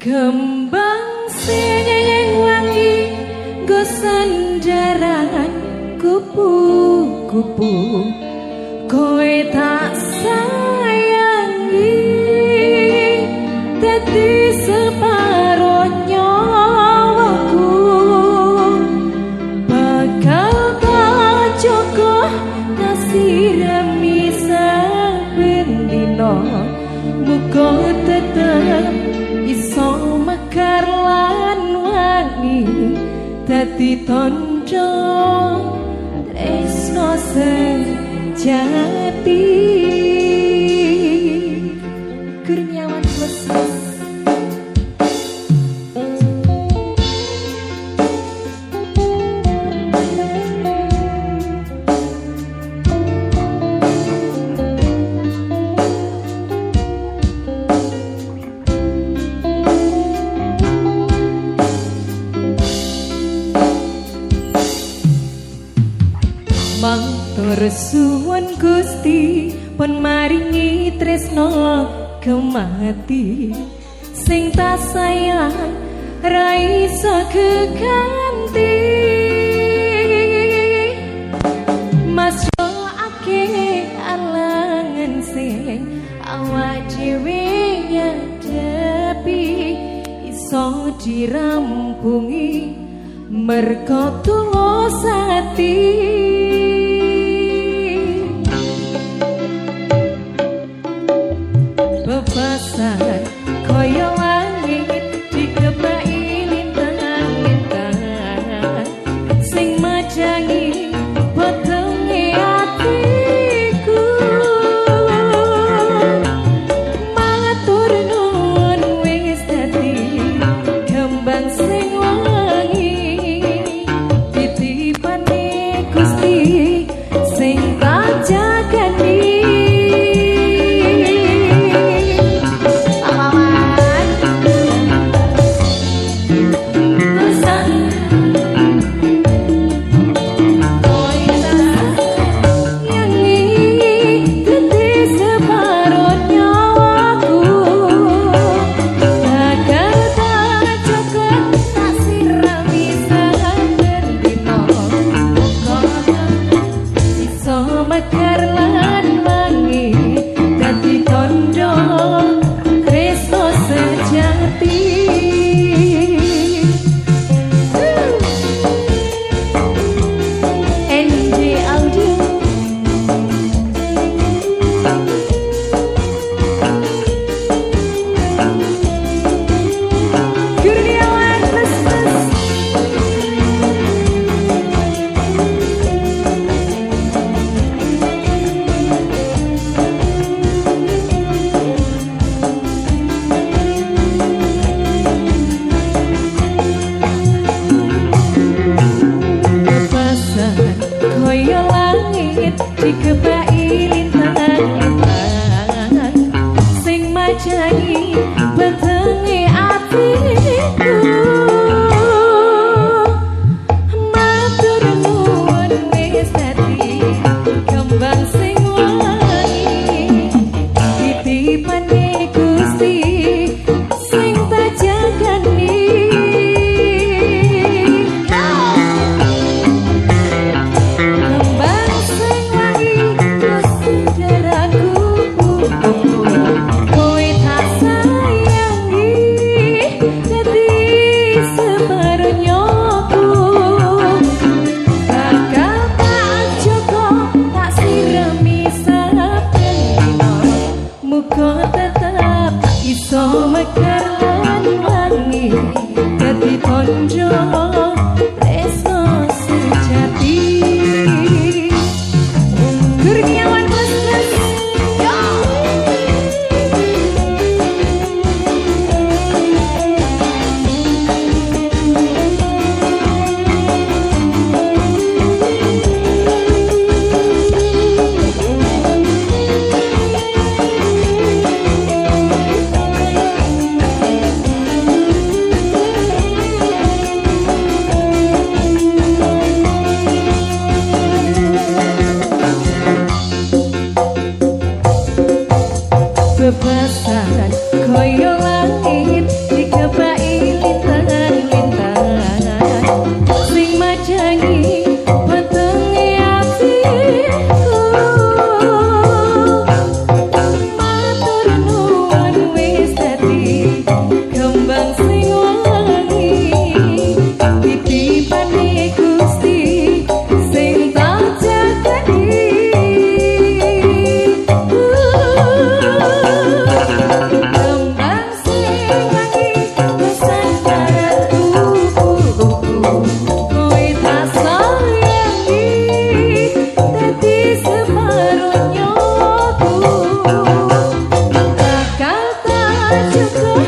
Kembang senyeng wangi gosan jaran kupu-kupu kowe tak sayangi dadi separo nyawaku bakal tak cukup nasirami saben dina muga tetep iso mekar lan wangi dadi tandha tresno sejati Kurniawan Lesmes. Matur suwun Gusti pun maringi tresno kemati sing tak sayang ra iso keganti Mas yo akeh alangan sing awak dhewe nyadepi iso dirampungi merga tulus ati bebasan kaya langit dikebaki lintang-lintang sing majangi wetenge atiku matur nuwun wis dadi kembang sing wangi titipane Gusti sing tak jagani dikebaki lintang-lintang sing majangi wetenge atiku matur nuwun wis dadi kembang sing wangi titipane Gusti sing tak jagani iso mekar lan wangi dadi tandha tresno sejati Kurniawan Lesmes go